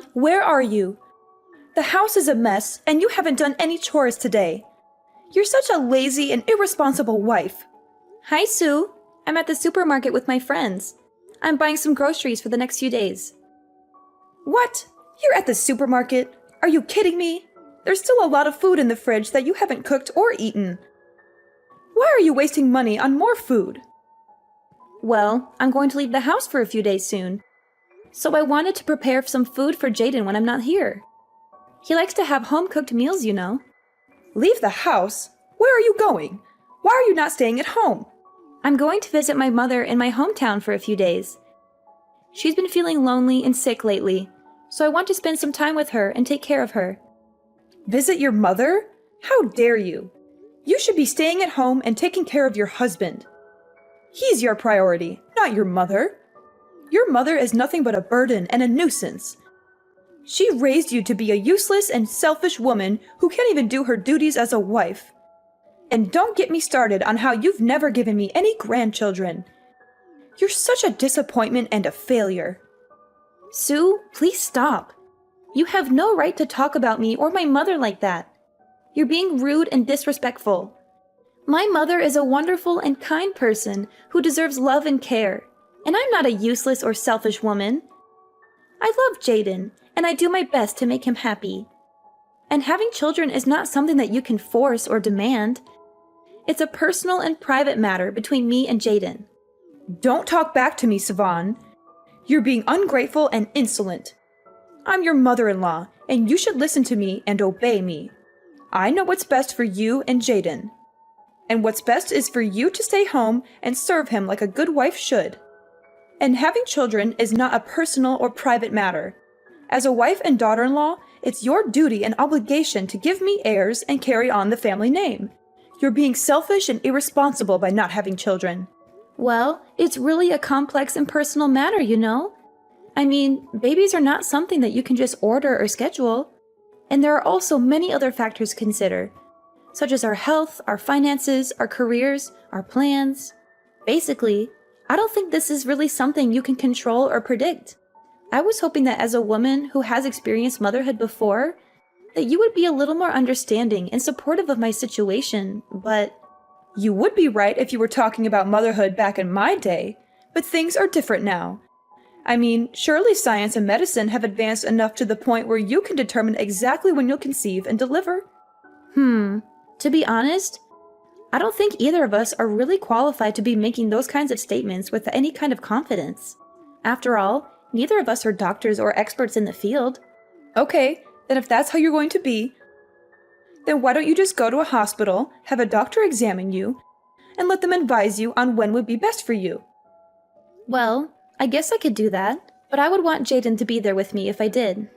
Savon, where are you? The house is a mess, and you haven't done any chores today. You're such a lazy and irresponsible wife. Hi, Sue. I'm at the supermarket with my friends. I'm buying some groceries for the next few days. What? You're at the supermarket? Are you kidding me? There's still a lot of food in the fridge that you haven't cooked or eaten. Why are you wasting money on more food? Well, I'm going to leave the house for a few days soon. So I wanted to prepare some food for Jaden when I'm not here. He likes to have home-cooked meals, you know. Leave the house? Where are you going? Why are you not staying at home? I'm going to visit my mother in my hometown for a few days. She's been feeling lonely and sick lately, so I want to spend some time with her and take care of her. Visit your mother? How dare you? You should be staying at home and taking care of your husband. He's your priority, not your mother. Your mother is nothing but a burden and a nuisance. She raised you to be a useless and selfish woman who can't even do her duties as a wife. And don't get me started on how you've never given me any grandchildren. You're such a disappointment and a failure. Sue, please stop. You have no right to talk about me or my mother like that. You're being rude and disrespectful. My mother is a wonderful and kind person who deserves love and care, and I'm not a useless or selfish woman. I love Jaden, and I do my best to make him happy. And having children is not something that you can force or demand. It's a personal and private matter between me and Jaden. Don't talk back to me, Savon. You're being ungrateful and insolent. I'm your mother-in-law, and you should listen to me and obey me. I know what's best for you and Jaden. And what's best is for you to stay home and serve him like a good wife should. And having children is not a personal or private matter. As a wife and daughter-in-law, it's your duty and obligation to give me heirs and carry on the family name. You're being selfish and irresponsible by not having children. Well, it's really a complex and personal matter, you know? I mean, babies are not something that you can just order or schedule. And there are also many other factors to consider, such as our health, our finances, our careers, our plans. Basically, I don't think this is really something you can control or predict. I was hoping that as a woman who has experienced motherhood before, that you would be a little more understanding and supportive of my situation, but you would be right if you were talking about motherhood back in my day, but things are different now. I mean, surely science and medicine have advanced enough to the point where you can determine exactly when you'll conceive and deliver. To be honest, I don't think either of us are really qualified to be making those kinds of statements with any kind of confidence. After all, neither of us are doctors or experts in the field. Okay, then if that's how you're going to be, then why don't you just go to a hospital, have a doctor examine you, and let them advise you on when would be best for you? Well, I guess I could do that, but I would want Jaden to be there with me if I did.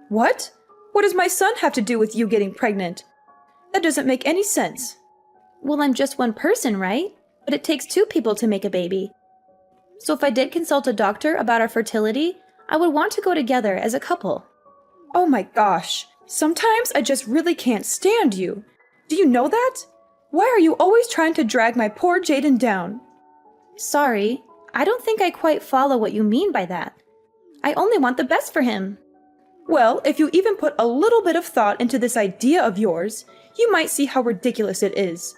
What? What does my son have to do with you getting pregnant? That doesn't make any sense. Well, I'm just one person, right? But it takes two people to make a baby. So if I did consult a doctor about our fertility, I would want to go together as a couple. Oh my gosh, sometimes I just really can't stand you. Do you know that? Why are you always trying to drag my poor Jaden down? Sorry, I don't think I quite follow what you mean by that. I only want the best for him. Well, if you even put a little bit of thought into this idea of yours, you might see how ridiculous it is.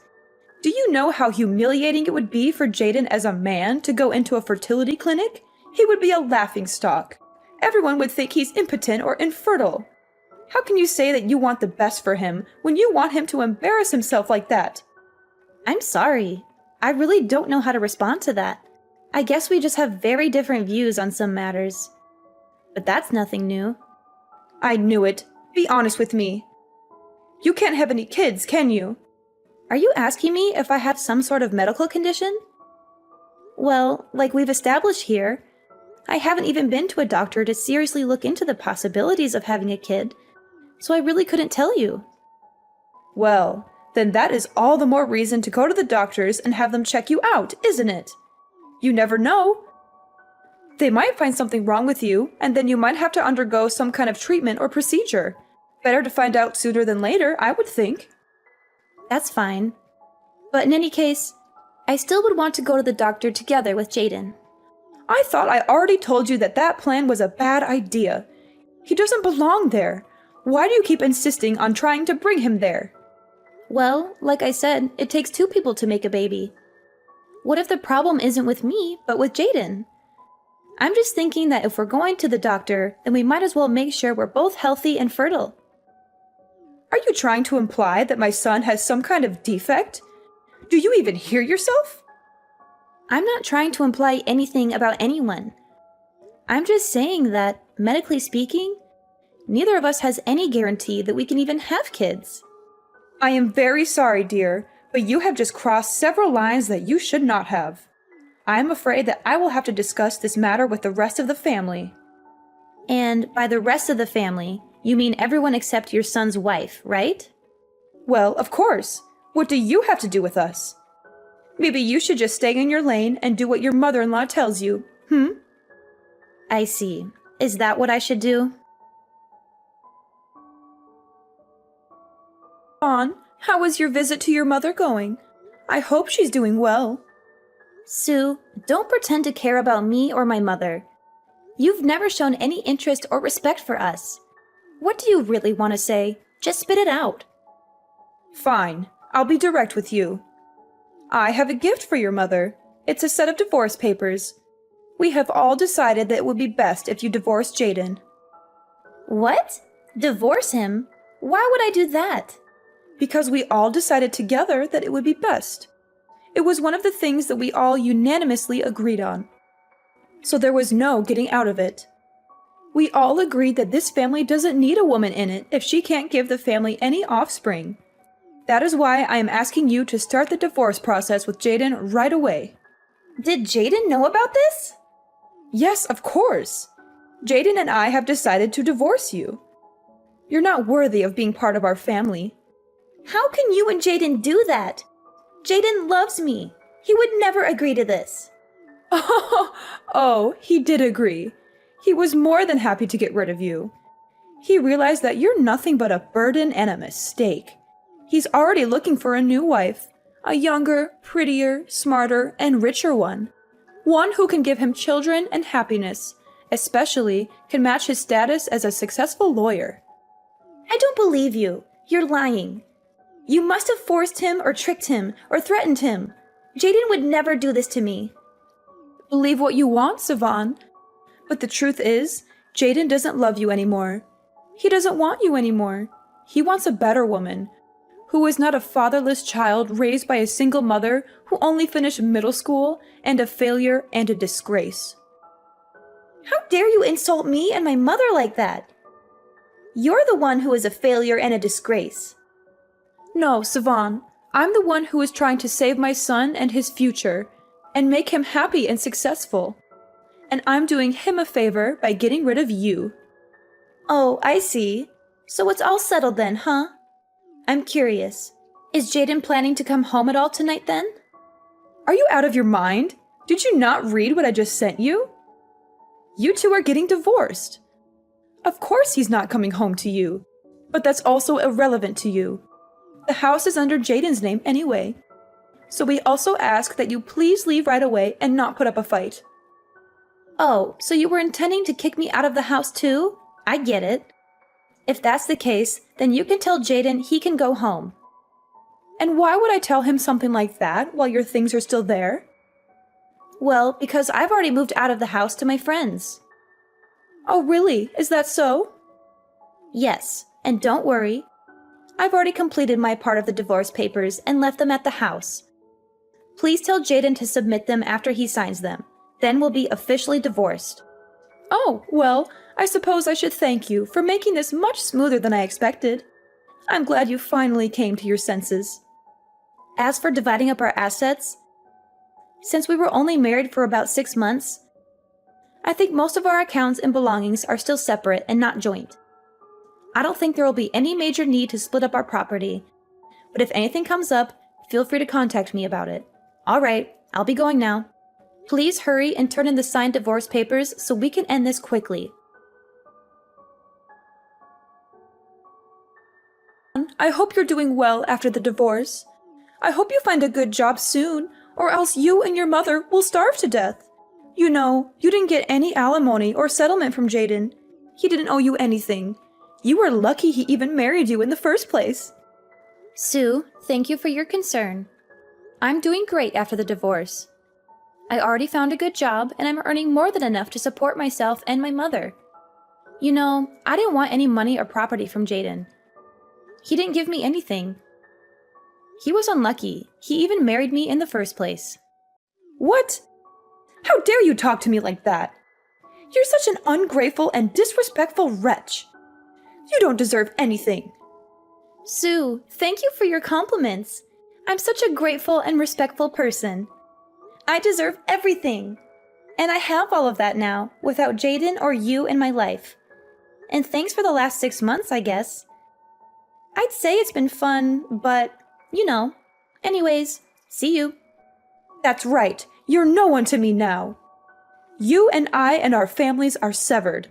Do you know how humiliating it would be for Jaden as a man to go into a fertility clinic? He would be a laughingstock. Everyone would think he's impotent or infertile. How can you say that you want the best for him when you want him to embarrass himself like that? I'm sorry. I really don't know how to respond to that. I guess we just have very different views on some matters. But that's nothing new. I knew it. Be honest with me. You can't have any kids, can you? Are you asking me if I have some sort of medical condition? Well, like we've established here, I haven't even been to a doctor to seriously look into the possibilities of having a kid, so I really couldn't tell you. Well, then that is all the more reason to go to the doctors and have them check you out, isn't it? You never know. They might find something wrong with you, and then you might have to undergo some kind of treatment or procedure. Better to find out sooner than later, I would think. That's fine. But in any case, I still would want to go to the doctor together with Jaden. I thought I already told you that that plan was a bad idea. He doesn't belong there. Why do you keep insisting on trying to bring him there? Well, like I said, it takes two people to make a baby. What if the problem isn't with me, but with Jaden? I'm just thinking that if we're going to the doctor, then we might as well make sure we're both healthy and fertile. Are you trying to imply that my son has some kind of defect? Do you even hear yourself? I'm not trying to imply anything about anyone. I'm just saying that, medically speaking, neither of us has any guarantee that we can even have kids. I am very sorry, dear, but you have just crossed several lines that you should not have. I am afraid that I will have to discuss this matter with the rest of the family. And by the rest of the family, you mean everyone except your son's wife, right? Well, of course. What do you have to do with us? Maybe you should just stay in your lane and do what your mother-in-law tells you, I see. Is that what I should do? Vaughn, how is your visit to your mother going? I hope she's doing well. Sue, don't pretend to care about me or my mother. You've never shown any interest or respect for us. What do you really want to say? Just spit it out. Fine, I'll be direct with you. I have a gift for your mother. It's a set of divorce papers. We have all decided that it would be best if you divorced Jaden. What? Divorce him? Why would I do that? Because we all decided together that it would be best. It was one of the things that we all unanimously agreed on. So there was no getting out of it. We all agreed that this family doesn't need a woman in it if she can't give the family any offspring. That is why I am asking you to start the divorce process with Jaden right away. Did Jaden know about this? Yes, of course. Jaden and I have decided to divorce you. You're not worthy of being part of our family. How can you and Jaden do that? Jaden loves me. He would never agree to this. Oh, he did agree. He was more than happy to get rid of you. He realized that you're nothing but a burden and a mistake. He's already looking for a new wife, a younger, prettier, smarter, and richer one. One who can give him children and happiness, especially can match his status as a successful lawyer. I don't believe you. You're lying. You must have forced him or tricked him or threatened him. Jaden would never do this to me. Believe what you want, Savon. But the truth is, Jaden doesn't love you anymore. He doesn't want you anymore. He wants a better woman, who is not a fatherless child raised by a single mother who only finished middle school and a failure and a disgrace. How dare you insult me and my mother like that? You're the one who is a failure and a disgrace. No, Savon, I'm the one who is trying to save my son and his future and make him happy and successful. And I'm doing him a favor by getting rid of you. Oh, I see. So it's all settled then, huh? I'm curious. Is Jaden planning to come home at all tonight then? Are you out of your mind? Did you not read what I just sent you? You two are getting divorced. Of course he's not coming home to you. But that's also irrelevant to you. The house is under Jaden's name anyway. So we also ask that you please leave right away and not put up a fight. Oh, so you were intending to kick me out of the house too? I get it. If that's the case, then you can tell Jaden he can go home. And why would I tell him something like that while your things are still there? Well, because I've already moved out of the house to my friends. Oh, really? Is that so? Yes, and don't worry. I've already completed my part of the divorce papers and left them at the house. Please tell Jaden to submit them after he signs them. Then we'll be officially divorced. Oh, well, I suppose I should thank you for making this much smoother than I expected. I'm glad you finally came to your senses. As for dividing up our assets, since we were only married for about 6 months, I think most of our accounts and belongings are still separate and not joint. I don't think there will be any major need to split up our property, but if anything comes up, feel free to contact me about it. All right, I'll be going now. Please hurry and turn in the signed divorce papers so we can end this quickly. I hope you're doing well after the divorce. I hope you find a good job soon, or else you and your mother will starve to death. You know, you didn't get any alimony or settlement from Jaden. He didn't owe you anything. You were lucky he even married you in the first place. Sue, thank you for your concern. I'm doing great after the divorce. I already found a good job, and I'm earning more than enough to support myself and my mother. You know, I didn't want any money or property from Jaden. He didn't give me anything. He was unlucky. He even married me in the first place. What? How dare you talk to me like that? You're such an ungrateful and disrespectful wretch. You don't deserve anything. Sue, thank you for your compliments. I'm such a grateful and respectful person. I deserve everything. And I have all of that now, without Jaden or you in my life. And thanks for the last 6 months, I guess. I'd say it's been fun, but, you know. Anyways, see you. That's right. You're no one to me now. You and I and our families are severed.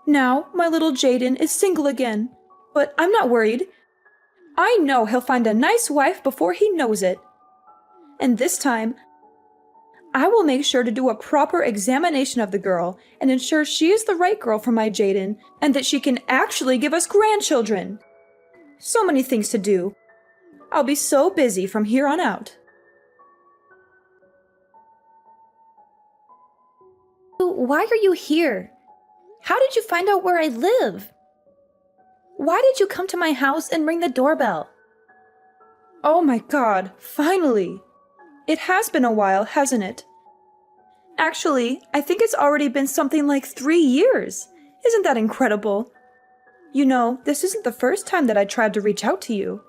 Now, my little Jaden is single again, but I'm not worried. I know he'll find a nice wife before he knows it. And this time, I will make sure to do a proper examination of the girl and ensure she is the right girl for my Jaden and that she can actually give us grandchildren. So many things to do. I'll be so busy from here on out. Why are you here? How did you find out where I live? Why did you come to my house and ring the doorbell? Oh my God, finally! It has been a while, hasn't it? Actually, I think it's already been something like 3 years. Isn't that incredible? You know, this isn't the first time that I tried to reach out to you.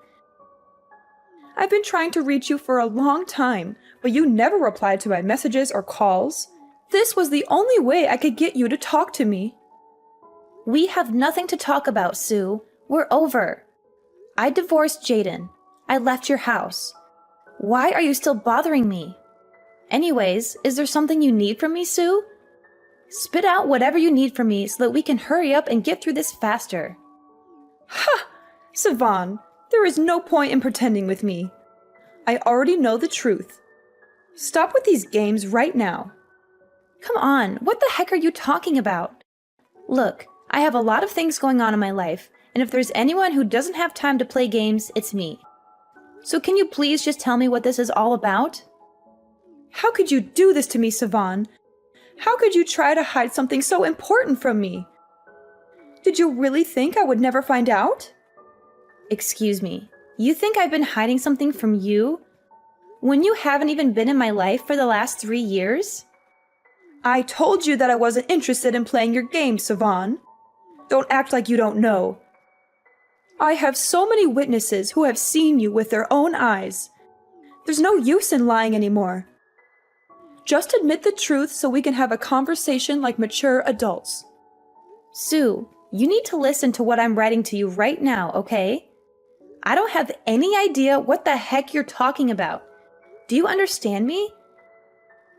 I've been trying to reach you for a long time, but you never replied to my messages or calls. This was the only way I could get you to talk to me. We have nothing to talk about, Sue. We're over. I divorced Jaden. I left your house. Why are you still bothering me? Anyways, is there something you need from me, Sue? Spit out whatever you need from me so that we can hurry up and get through this faster. Ha! Savan, there is no point in pretending with me. I already know the truth. Stop with these games right now. Come on, what the heck are you talking about? Look, I have a lot of things going on in my life, and if there's anyone who doesn't have time to play games, it's me. So can you please just tell me what this is all about? How could you do this to me, Savan? How could you try to hide something so important from me? Did you really think I would never find out? Excuse me, you think I've been hiding something from you? When you haven't even been in my life for the last 3 years? I told you that I wasn't interested in playing your game, Savan. Don't act like you don't know. I have so many witnesses who have seen you with their own eyes. There's no use in lying anymore. Just admit the truth so we can have a conversation like mature adults. Sue, you need to listen to what I'm writing to you right now, okay? I don't have any idea what the heck you're talking about. Do you understand me?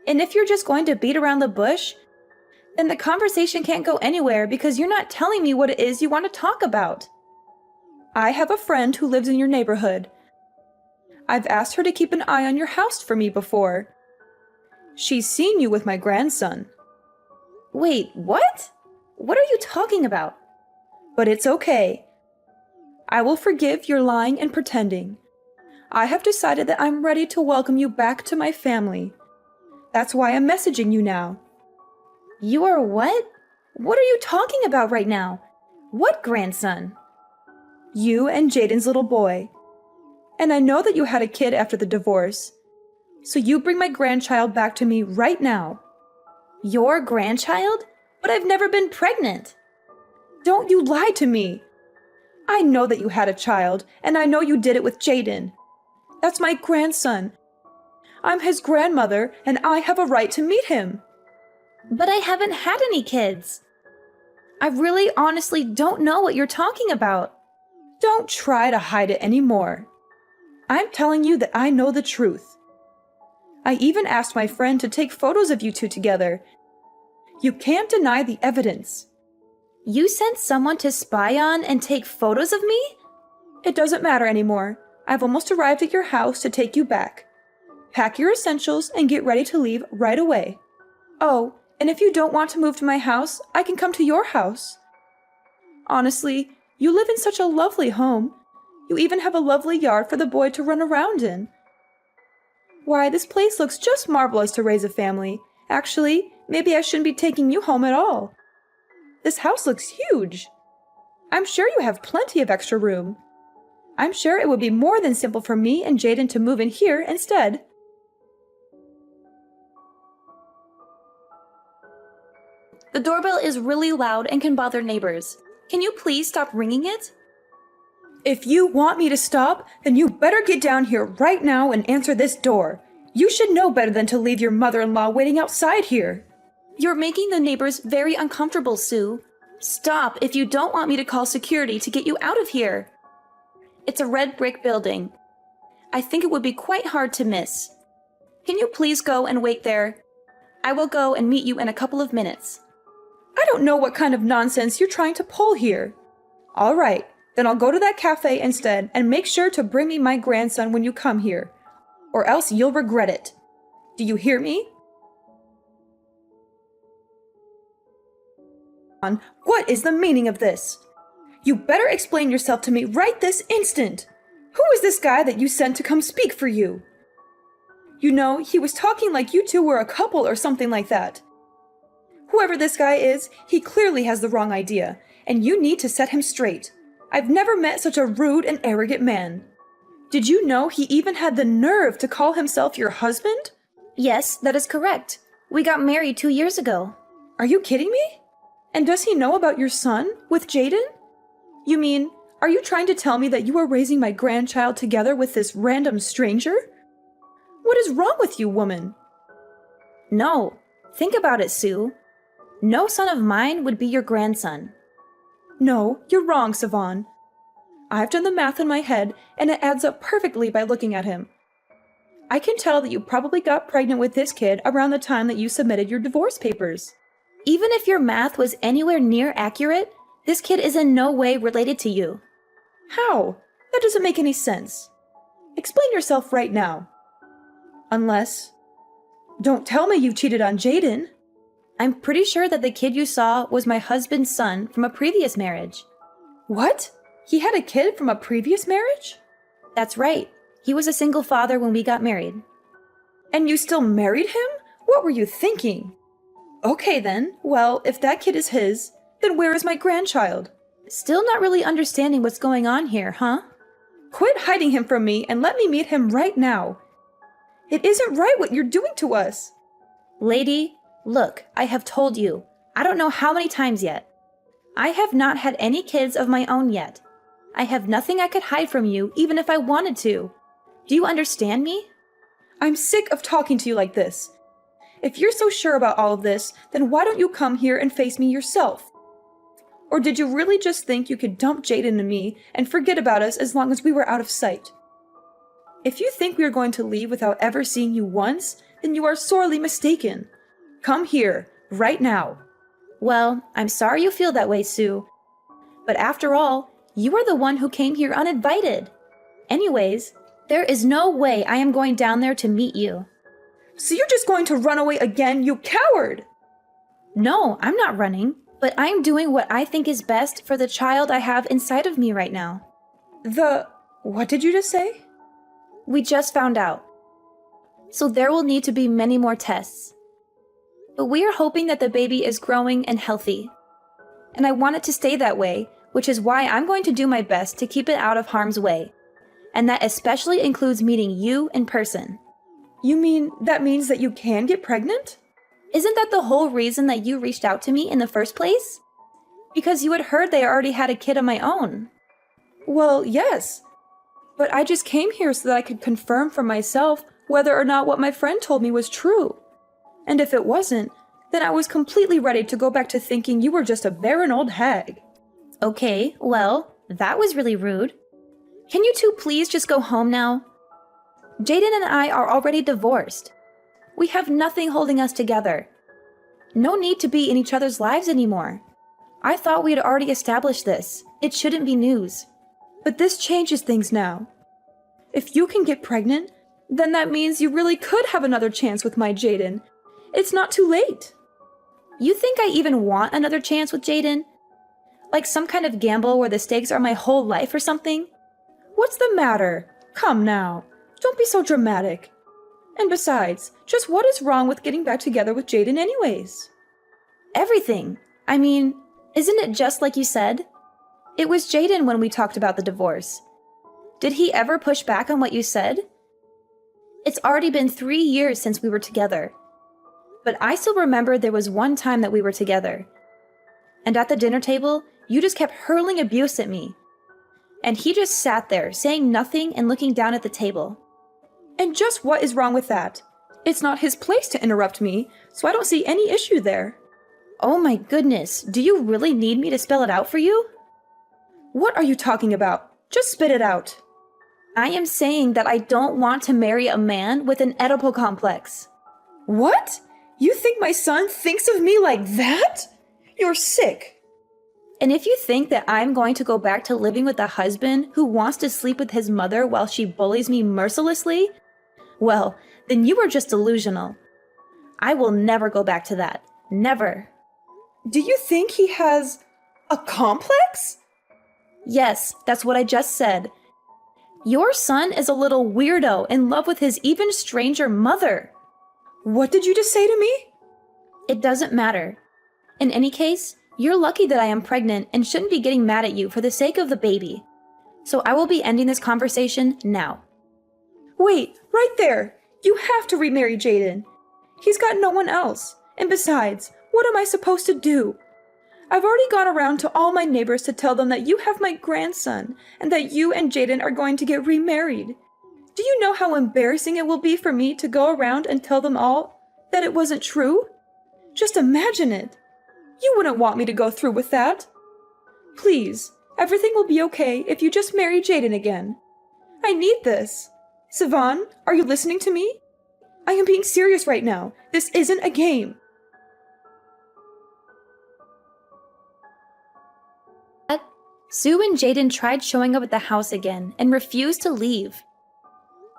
And if you're just going to beat around the bush, then the conversation can't go anywhere because you're not telling me what it is you want to talk about. I have a friend who lives in your neighborhood. I've asked her to keep an eye on your house for me before. She's seen you with my grandson. Wait, what? What are you talking about? But it's okay. I will forgive your lying and pretending. I have decided that I'm ready to welcome you back to my family. That's why I'm messaging you now. You are what? What are you talking about right now? What grandson? You and Jaden's little boy. And I know that you had a kid after the divorce. So you bring my grandchild back to me right now. Your grandchild? But I've never been pregnant. Don't you lie to me. I know that you had a child, and I know you did it with Jaden. That's my grandson. I'm his grandmother, and I have a right to meet him. But I haven't had any kids. I really honestly don't know what you're talking about. Don't try to hide it anymore. I'm telling you that I know the truth. I even asked my friend to take photos of you two together. You can't deny the evidence. You sent someone to spy on and take photos of me? It doesn't matter anymore. I've almost arrived at your house to take you back. Pack your essentials and get ready to leave right away. Oh, And if you don't want to move to my house, I can come to your house. Honestly, you live in such a lovely home. You even have a lovely yard for the boy to run around in. Why, this place looks just marvelous to raise a family. Actually, maybe I shouldn't be taking you home at all. This house looks huge. I'm sure you have plenty of extra room. I'm sure it would be more than simple for me and Jaden to move in here instead. The doorbell is really loud and can bother neighbors. Can you please stop ringing it? If you want me to stop, then you better get down here right now and answer this door. You should know better than to leave your mother-in-law waiting outside here. You're making the neighbors very uncomfortable, Sue. Stop if you don't want me to call security to get you out of here. It's a red brick building. I think it would be quite hard to miss. Can you please go and wait there? I will go and meet you in a couple of minutes. I don't know what kind of nonsense you're trying to pull here. All right, then I'll go to that cafe instead and make sure to bring me my grandson when you come here, or else you'll regret it. Do you hear me? What is the meaning of this? You better explain yourself to me right this instant. Who is this guy that you sent to come speak for you? You know, he was talking like you two were a couple or something like that. Whoever this guy is, he clearly has the wrong idea, and you need to set him straight. I've never met such a rude and arrogant man. Did you know he even had the nerve to call himself your husband? Yes, that is correct. We got married 2 years ago. Are you kidding me? And does he know about your son with Jaden? You mean, are you trying to tell me that you are raising my grandchild together with this random stranger? What is wrong with you, woman? No. Think about it, Sue. No son of mine would be your grandson. No, you're wrong, Savon. I've done the math in my head, and it adds up perfectly by looking at him. I can tell that you probably got pregnant with this kid around the time that you submitted your divorce papers. Even if your math was anywhere near accurate, this kid is in no way related to you. How? That doesn't make any sense. Explain yourself right now. Unless... Don't tell me you cheated on Jaden. I'm pretty sure that the kid you saw was my husband's son from a previous marriage. What? He had a kid from a previous marriage? That's right. He was a single father when we got married. And you still married him? What were you thinking? Okay then, well, if that kid is his, then where is my grandchild? Still not really understanding what's going on here, huh? Quit hiding him from me and let me meet him right now. It isn't right what you're doing to us. Lady, look, I have told you. I don't know how many times yet. I have not had any kids of my own yet. I have nothing I could hide from you, even if I wanted to. Do you understand me? I'm sick of talking to you like this. If you're so sure about all of this, then why don't you come here and face me yourself? Or did you really just think you could dump Jaden and me and forget about us as long as we were out of sight? If you think we are going to leave without ever seeing you once, then you are sorely mistaken. Come here, right now. Well, I'm sorry you feel that way, Sue. But after all, you are the one who came here uninvited. Anyways, there is no way I am going down there to meet you. So you're just going to run away again, you coward! No, I'm not running, but I'm doing what I think is best for the child I have inside of me right now. What did you just say? We just found out. So there will need to be many more tests. But we are hoping that the baby is growing and healthy. And I want it to stay that way, which is why I'm going to do my best to keep it out of harm's way. And that especially includes meeting you in person. You mean that means that you can get pregnant? Isn't that the whole reason that you reached out to me in the first place? Because you had heard that I already had a kid of my own. Well, yes. But I just came here so that I could confirm for myself whether or not what my friend told me was true. And if it wasn't, then I was completely ready to go back to thinking you were just a barren old hag. Okay, well, that was really rude. Can you two please just go home now? Jaden and I are already divorced. We have nothing holding us together. No need to be in each other's lives anymore. I thought we had already established this. It shouldn't be news. But this changes things now. If you can get pregnant, then that means you really could have another chance with my Jaden. It's not too late. You think I even want another chance with Jaden? Like some kind of gamble where the stakes are my whole life or something? What's the matter? Come now. Don't be so dramatic. And besides, just what is wrong with getting back together with Jaden anyways? Everything. I mean, isn't it just like you said? It was Jaden when we talked about the divorce. Did he ever push back on what you said? It's already been 3 years since we were together. But I still remember there was one time that we were together. And at the dinner table, you just kept hurling abuse at me. And he just sat there, saying nothing and looking down at the table. And just what is wrong with that? It's not his place to interrupt me, so I don't see any issue there. Oh my goodness, do you really need me to spell it out for you? What are you talking about? Just spit it out. I am saying that I don't want to marry a man with an Oedipal complex. What? You think my son thinks of me like that? You're sick. And if you think that I'm going to go back to living with a husband who wants to sleep with his mother while she bullies me mercilessly, well, then you are just delusional. I will never go back to that. Never. Do you think he has a complex? Yes, that's what I just said. Your son is a little weirdo in love with his even stranger mother. What did you just say to me? It doesn't matter. In any case, you're lucky that I am pregnant and shouldn't be getting mad at you for the sake of the baby. So I will be ending this conversation now. Wait, right there. You have to remarry Jaden. He's got no one else. And besides, what am I supposed to do? I've already gone around to all my neighbors to tell them that you have my grandson and that you and Jaden are going to get remarried. Do you know how embarrassing it will be for me to go around and tell them all that it wasn't true? Just imagine it. You wouldn't want me to go through with that. Please, everything will be okay if you just marry Jaden again. I need this. Sivan, are you listening to me? I am being serious right now. This isn't a game. Sue and Jaden tried showing up at the house again and refused to leave.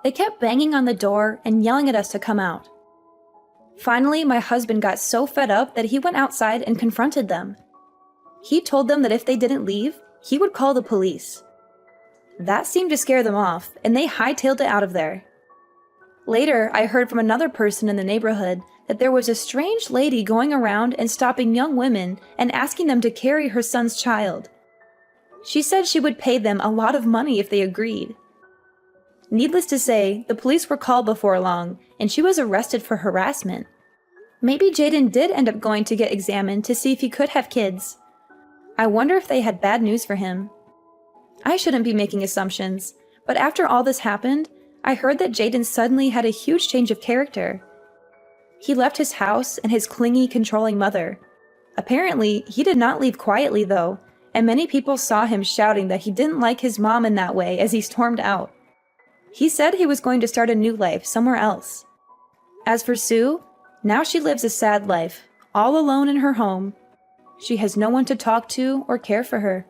They kept banging on the door and yelling at us to come out. Finally, my husband got so fed up that he went outside and confronted them. He told them that if they didn't leave, he would call the police. That seemed to scare them off, and they hightailed it out of there. Later, I heard from another person in the neighborhood that there was a strange lady going around and stopping young women and asking them to carry her son's child. She said she would pay them a lot of money if they agreed. Needless to say, the police were called before long, and she was arrested for harassment. Maybe Jaden did end up going to get examined to see if he could have kids. I wonder if they had bad news for him. I shouldn't be making assumptions, but after all this happened, I heard that Jaden suddenly had a huge change of character. He left his house and his clingy, controlling mother. Apparently, he did not leave quietly though, and many people saw him shouting that he didn't like his mom in that way as he stormed out. He said he was going to start a new life somewhere else. As for Sue, now she lives a sad life, all alone in her home. She has no one to talk to or care for her.